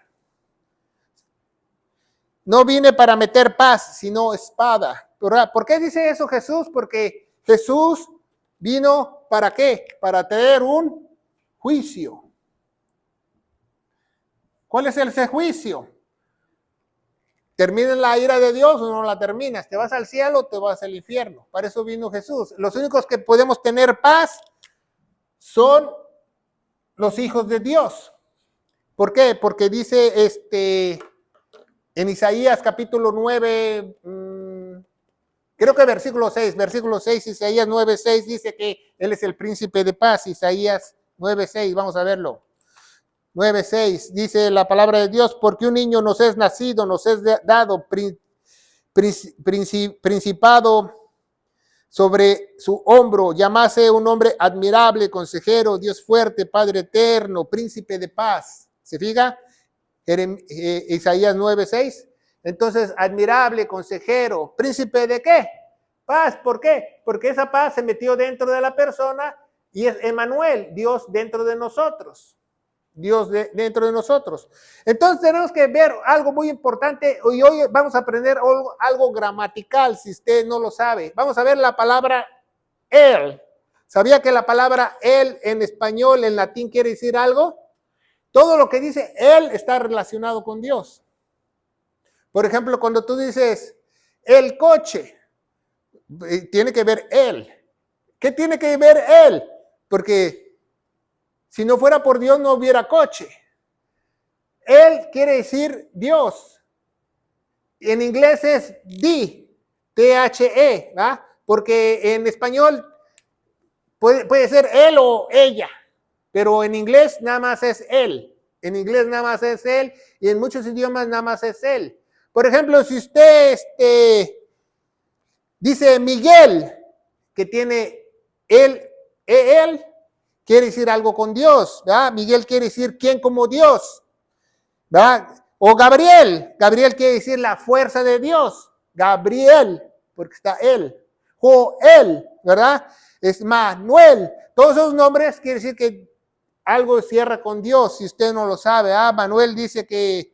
No vine para meter paz, sino espada. ¿Por qué dice eso Jesús? Porque Jesús vino ¿para qué? Para traer un juicio. ¿Cuál es ese juicio? ¿Termina la ira de Dios o no la terminas? ¿Te vas al cielo o te vas al infierno? Para eso vino Jesús. Los únicos que podemos tener paz son los hijos de Dios. ¿Por qué? Porque dice en Isaías capítulo 9, creo que versículo 6, Isaías 9:6 dice que Él es el príncipe de paz. Isaías 9:6, vamos a verlo. 9:6 dice la palabra de Dios, porque un niño nos es nacido, nos es dado principado sobre su hombro, llamase un hombre admirable, consejero, Dios fuerte, Padre eterno, príncipe de paz. ¿Se fija? Isaías 9:6. Entonces, admirable, consejero, príncipe de ¿qué? Paz. ¿Por qué? Porque esa paz se metió dentro de la persona y es Emmanuel, Dios dentro de nosotros. Dios dentro de nosotros. Entonces tenemos que ver algo muy importante y hoy vamos a aprender algo gramatical si usted no lo sabe. Vamos a ver la palabra él. ¿Sabía que la palabra él en español, en latín quiere decir algo? Todo lo que dice él está relacionado con Dios. Por ejemplo, cuando tú dices el coche, tiene que ver él. ¿Qué tiene que ver él? Porque si no fuera por Dios no hubiera coche. Él quiere decir Dios. En inglés es T-H-E, ¿verdad? Porque en español puede ser él o ella, pero en inglés nada más es él. En inglés nada más es él y en muchos idiomas nada más es él. Por ejemplo, si usted dice Miguel, que tiene él, quiere decir algo con Dios, ¿verdad? Miguel quiere decir quién como Dios, ¿verdad? O Gabriel quiere decir la fuerza de Dios, Gabriel, porque está él. Joel, ¿verdad? Es Manuel. Todos esos nombres quiere decir que algo cierra con Dios, si usted no lo sabe. Manuel dice que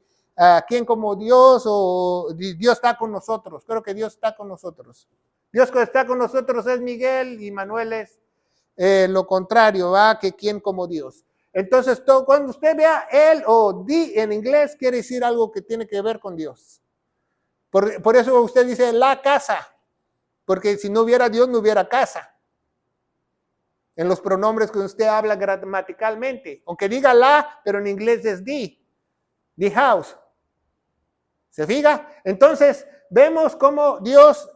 quién como Dios o Dios está con nosotros. Creo que Dios está con nosotros. Dios que está con nosotros es Miguel y Manuel es lo contrario, ¿va? Que quién como Dios. Entonces, cuando usted vea él o di en inglés, quiere decir algo que tiene que ver con Dios. Por eso usted dice la casa, porque si no hubiera Dios, no hubiera casa. En los pronombres que usted habla gramaticalmente, aunque diga la, pero en inglés es the house. ¿Se fija? Entonces, vemos cómo Dios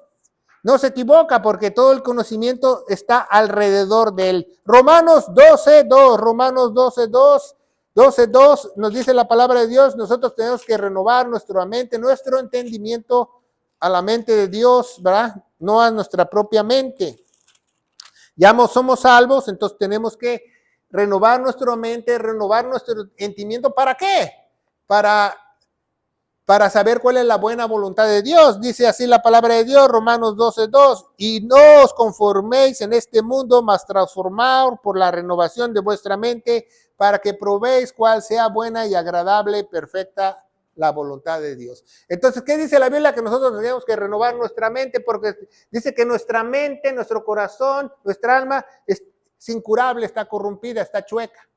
no se equivoca porque todo el conocimiento está alrededor de él. Romanos 12:2 nos dice la palabra de Dios, nosotros tenemos que renovar nuestra mente, nuestro entendimiento a la mente de Dios, ¿verdad? No a nuestra propia mente. Ya somos salvos, entonces tenemos que renovar nuestra mente, renovar nuestro entendimiento. ¿Para qué? Para saber cuál es la buena voluntad de Dios. Dice así la palabra de Dios, Romanos 12:2, y no os conforméis en este mundo, mas transformaos por la renovación de vuestra mente, para que probéis cuál sea buena y agradable, perfecta la voluntad de Dios. Entonces, ¿qué dice la Biblia? Que nosotros tenemos que renovar nuestra mente, porque dice que nuestra mente, nuestro corazón, nuestra alma es incurable, está corrompida, está chueca.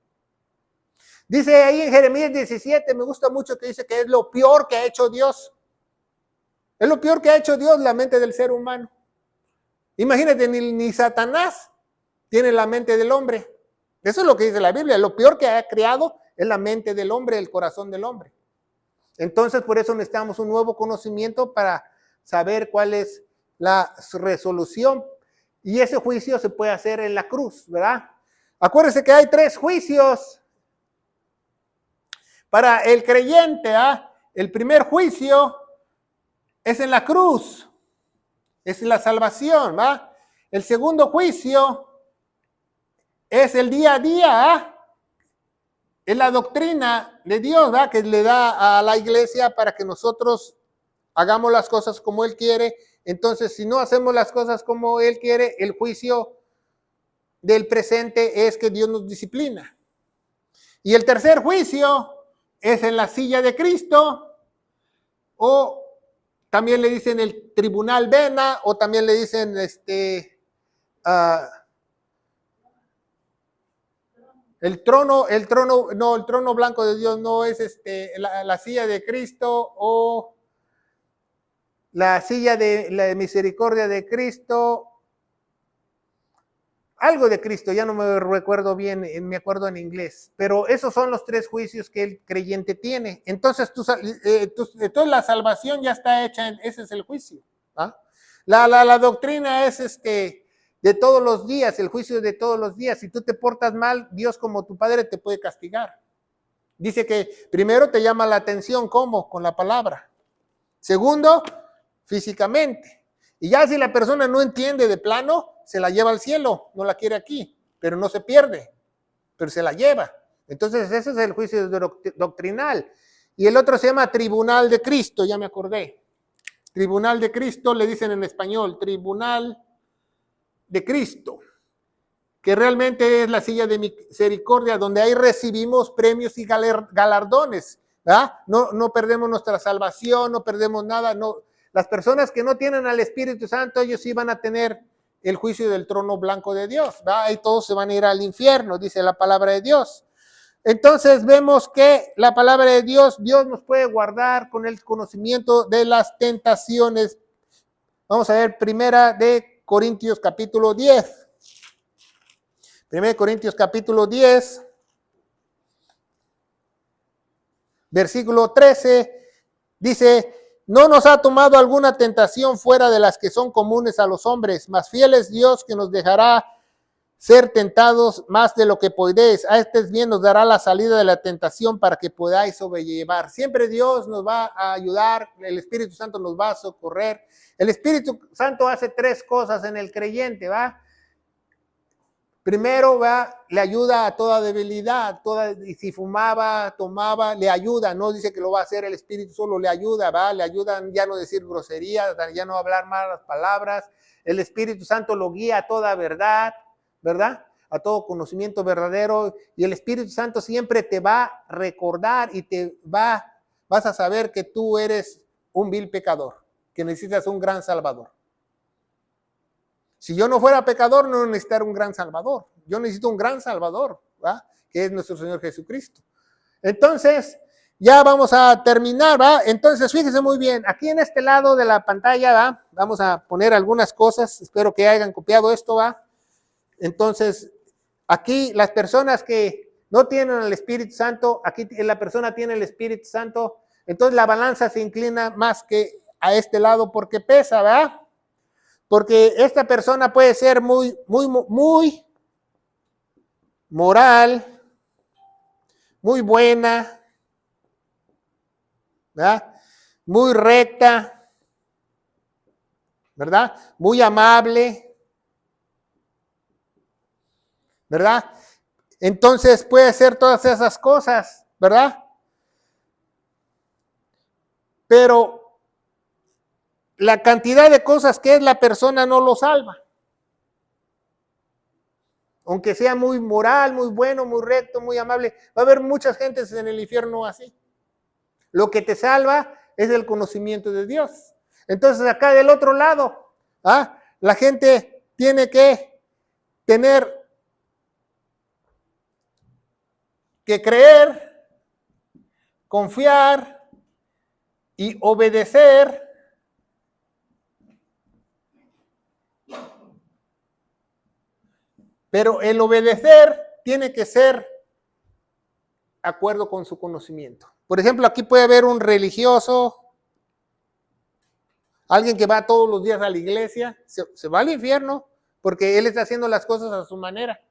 Dice ahí en Jeremías 17, me gusta mucho, que dice que es lo peor que ha hecho Dios. Es lo peor que ha hecho Dios, la mente del ser humano. Imagínate, ni Satanás tiene la mente del hombre. Eso es lo que dice la Biblia. Lo peor que ha creado es la mente del hombre, el corazón del hombre. Entonces, por eso necesitamos un nuevo conocimiento para saber cuál es la resolución. Y ese juicio se puede hacer en la cruz, ¿verdad? Acuérdense que hay 3 juicios para el creyente. El primer juicio es en la cruz, es la salvación, ¿va? El segundo juicio es el día a día, es la doctrina de Dios, ¿va? Que le da a la iglesia para que nosotros hagamos las cosas como Él quiere. Entonces, si no hacemos las cosas como Él quiere, el juicio del presente es que Dios nos disciplina. Y el tercer juicio es en la silla de Cristo, o también le dicen el tribunal vena, o también le dicen el trono blanco de Dios, no es la silla de Cristo, o la silla de la misericordia de Cristo, algo de Cristo, ya no me recuerdo bien, me acuerdo en inglés, pero esos son los 3 juicios que el creyente tiene. Entonces, entonces la salvación ya está hecha, ese es el juicio. La doctrina es de todos los días, el juicio de todos los días. Si tú te portas mal, Dios como tu Padre te puede castigar. Dice que primero te llama la atención, ¿cómo? Con la palabra. Segundo, físicamente. Y ya si la persona no entiende de plano, se la lleva al cielo, no la quiere aquí, pero no se pierde, pero se la lleva. Entonces ese es el juicio doctrinal. Y el otro se llama tribunal de Cristo, ya me acordé. Tribunal de Cristo, le dicen en español, tribunal de Cristo, que realmente es la silla de misericordia, donde ahí recibimos premios y galardones, ¿verdad? No perdemos nuestra salvación, no perdemos nada. No. Las personas que no tienen al Espíritu Santo, ellos sí van a tener el juicio del trono blanco de Dios, ¿verdad? Y todos se van a ir al infierno, dice la palabra de Dios. Entonces vemos que la palabra de Dios nos puede guardar con el conocimiento de las tentaciones. Vamos a ver, primera de Corintios capítulo 10. Primera de Corintios capítulo 10, versículo 13, dice: no nos ha tomado alguna tentación fuera de las que son comunes a los hombres, mas fiel es Dios, que nos dejará ser tentados más de lo que podéis. A este bien nos dará la salida de la tentación para que podáis sobrellevar. Siempre Dios nos va a ayudar, el Espíritu Santo nos va a socorrer. El Espíritu Santo hace 3 cosas en el creyente, ¿va? Primero, le ayuda a toda debilidad, y si fumaba, tomaba, le ayuda, no dice que lo va a hacer el Espíritu, solo le ayuda, le ayuda ya no decir groserías, ya no hablar malas palabras. El Espíritu Santo lo guía a toda verdad, ¿verdad? A todo conocimiento verdadero, y el Espíritu Santo siempre te va a recordar y vas a saber que tú eres un vil pecador, que necesitas un gran Salvador. Si yo no fuera pecador, no necesitaría un gran Salvador. Yo necesito un gran Salvador, ¿va? Que es nuestro Señor Jesucristo. Entonces, ya vamos a terminar, ¿va? Entonces, fíjense muy bien, aquí en este lado de la pantalla, ¿va? Vamos a poner algunas cosas, espero que hayan copiado esto, ¿va? Entonces, aquí las personas que no tienen el Espíritu Santo, aquí la persona tiene el Espíritu Santo, entonces la balanza se inclina más que a este lado porque pesa, ¿verdad? Porque esta persona puede ser muy moral, muy buena, ¿verdad? Muy recta, ¿verdad? Muy amable, ¿verdad? Entonces puede ser todas esas cosas, ¿verdad? Pero la cantidad de cosas que es la persona no lo salva. Aunque sea muy moral, muy bueno, muy recto, muy amable, va a haber muchas gentes en el infierno así. Lo que te salva es el conocimiento de Dios. Entonces acá del otro lado, la gente tiene que tener que creer, confiar y obedecer pero el obedecer tiene que ser de acuerdo con su conocimiento. Por ejemplo, aquí puede haber un religioso, alguien que va todos los días a la iglesia, se va al infierno porque él está haciendo las cosas a su manera.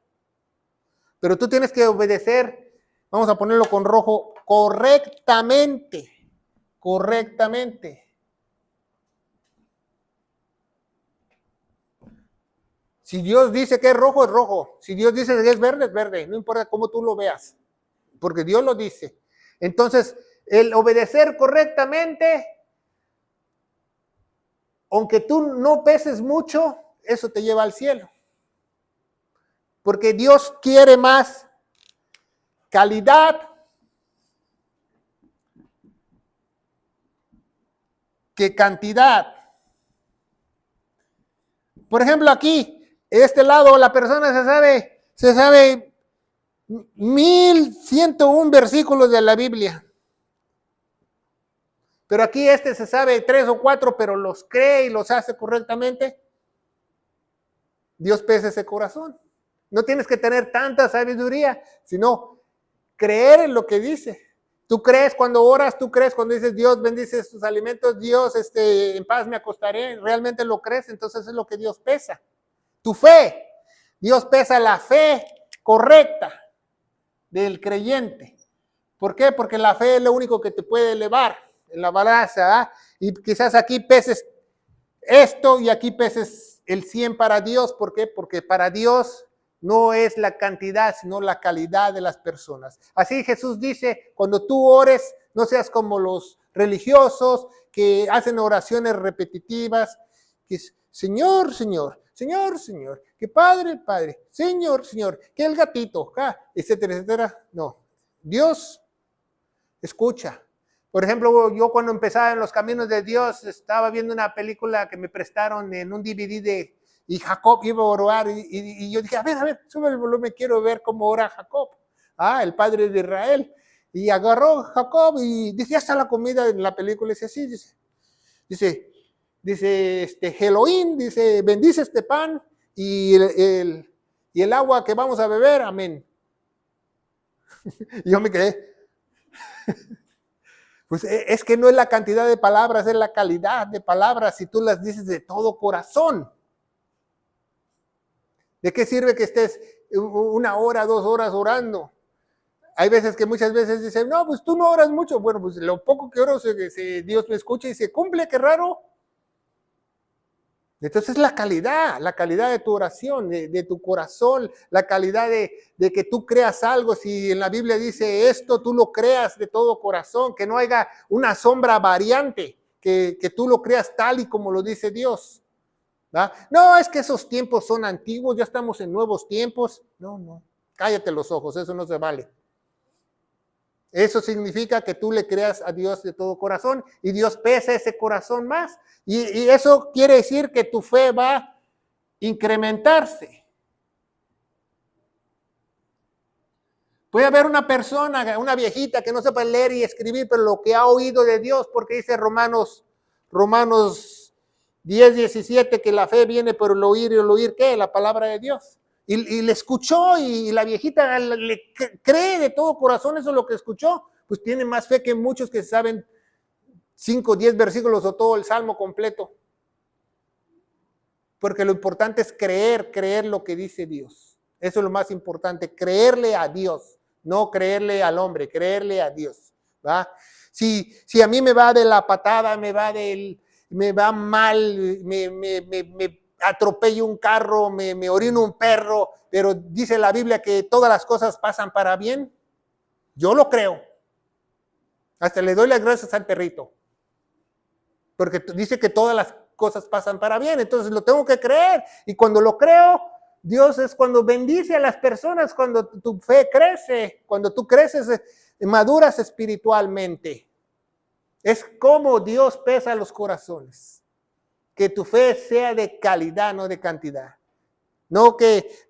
Pero tú tienes que obedecer, vamos a ponerlo con rojo, correctamente. Si Dios dice que es rojo, es rojo. Si Dios dice que es verde, no importa cómo tú lo veas, porque Dios lo dice. Entonces, el obedecer correctamente, aunque tú no peses mucho, eso te lleva al cielo. Porque Dios quiere más calidad que cantidad. Por ejemplo, aquí, este lado, la persona se sabe 1101 versículos de la Biblia. Pero aquí se sabe 3 o 4, pero los cree y los hace correctamente. Dios pesa ese corazón. No tienes que tener tanta sabiduría, sino creer en lo que dice. Tú crees cuando oras, tú crees cuando dices Dios bendice tus alimentos, Dios en paz me acostaré, realmente lo crees, entonces es lo que Dios pesa. Tu fe, Dios pesa la fe correcta del creyente. ¿Por qué? Porque la fe es lo único que te puede elevar en la balanza, y quizás aquí peses esto y aquí peses el 100 para Dios. ¿Por qué? Porque para Dios no es la cantidad, sino la calidad de las personas. Así Jesús dice, cuando tú ores, no seas como los religiosos que hacen oraciones repetitivas, que es, Señor, Señor, Señor, Señor, que Padre, Padre, Señor, Señor, que el gatito, etcétera, etcétera. No, Dios escucha. Por ejemplo, yo cuando empezaba en los caminos de Dios, estaba viendo una película que me prestaron en un DVD y Jacob iba a orar y yo dije, a ver, sube el volumen, quiero ver cómo ora Jacob, el padre de Israel. Y agarró Jacob y dice, ya está la comida en la película, dice así, dice, Elohim, dice, bendice este pan y el agua que vamos a beber, amén. Y yo me quedé. Pues es que no es la cantidad de palabras, es la calidad de palabras si tú las dices de todo corazón. ¿De qué sirve que estés 1 hora, 2 horas orando? Hay veces que muchas veces dicen, no, pues tú no oras mucho. Bueno, pues lo poco que oro, Dios me escucha y se cumple, qué raro. Entonces la calidad de tu oración, de tu corazón, la calidad de que tú creas algo. Si en la Biblia dice esto, tú lo creas de todo corazón, que no haya una sombra variante, que tú lo creas tal y como lo dice Dios. ¿Va? No, es que esos tiempos son antiguos, ya estamos en nuevos tiempos. No, cállate los ojos, eso no se vale. Eso significa que tú le creas a Dios de todo corazón y Dios pesa ese corazón más. Y eso quiere decir que tu fe va a incrementarse. Puede haber una persona, una viejita que no sepa leer y escribir, pero lo que ha oído de Dios, porque dice Romanos 10:17, que la fe viene por el oír y el oír, ¿qué? La palabra de Dios. Y le escuchó y la viejita le cree de todo corazón eso es lo que escuchó, pues tiene más fe que muchos que saben 5, 10 versículos o todo el salmo completo. Porque lo importante es creer lo que dice Dios. Eso es lo más importante, creerle a Dios, no creerle al hombre, creerle a Dios. ¿Va? Si a mí me va de la patada, me va mal, me atropello un carro, me orino un perro, pero dice la Biblia que todas las cosas pasan para bien, yo lo creo. Hasta le doy las gracias al perrito, porque dice que todas las cosas pasan para bien, entonces lo tengo que creer, y cuando lo creo, Dios es cuando bendice a las personas, cuando tu fe crece, cuando tú creces, maduras espiritualmente. Es como Dios pesa los corazones. Que tu fe sea de calidad, no de cantidad. No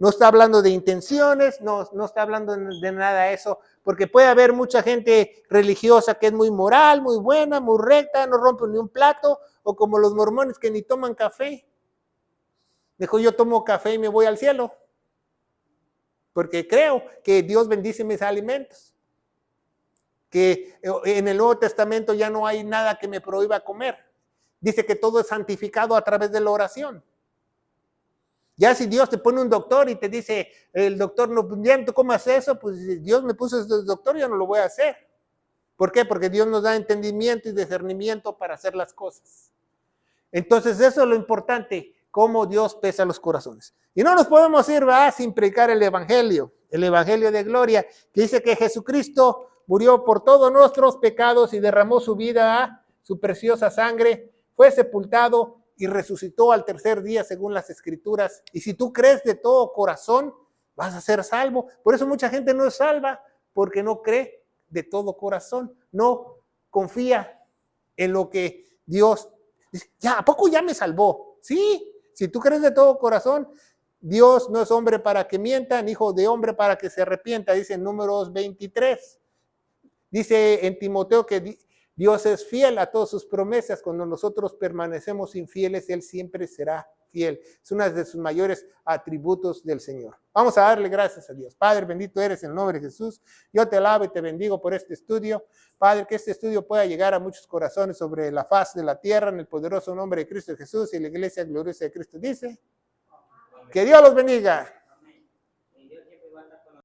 está hablando de intenciones, no está hablando de nada de eso, porque puede haber mucha gente religiosa que es muy moral, muy buena, muy recta, no rompe ni un plato, o como los mormones que ni toman café. Dijo, yo tomo café y me voy al cielo, porque creo que Dios bendice mis alimentos. Que en el Nuevo Testamento ya no hay nada que me prohíba comer. Dice que todo es santificado a través de la oración. Ya si Dios te pone un doctor y te dice, el doctor, no, ya no comas eso, pues si Dios me puso ese doctor, yo no lo voy a hacer. ¿Por qué? Porque Dios nos da entendimiento y discernimiento para hacer las cosas. Entonces eso es lo importante, cómo Dios pesa los corazones. Y no nos podemos ir sin predicar el evangelio de gloria, que dice que Jesucristo murió por todos nuestros pecados y derramó su vida, su preciosa sangre, fue sepultado y resucitó al tercer día según las escrituras. Y si tú crees de todo corazón, vas a ser salvo. Por eso mucha gente no es salva, porque no cree de todo corazón, no confía en lo que Dios dice. ¿A poco ya me salvó? Sí, si tú crees de todo corazón, Dios no es hombre para que mienta, ni hijo de hombre para que se arrepienta, dice en Números 23. Dice en Timoteo que Dios es fiel a todas sus promesas. Cuando nosotros permanecemos infieles, Él siempre será fiel. Es uno de sus mayores atributos del Señor. Vamos a darle gracias a Dios. Padre, bendito eres en el nombre de Jesús. Yo te alabo y te bendigo por este estudio. Padre, que este estudio pueda llegar a muchos corazones sobre la faz de la tierra, en el poderoso nombre de Cristo Jesús y la iglesia gloriosa de Cristo dice. Que Dios los bendiga.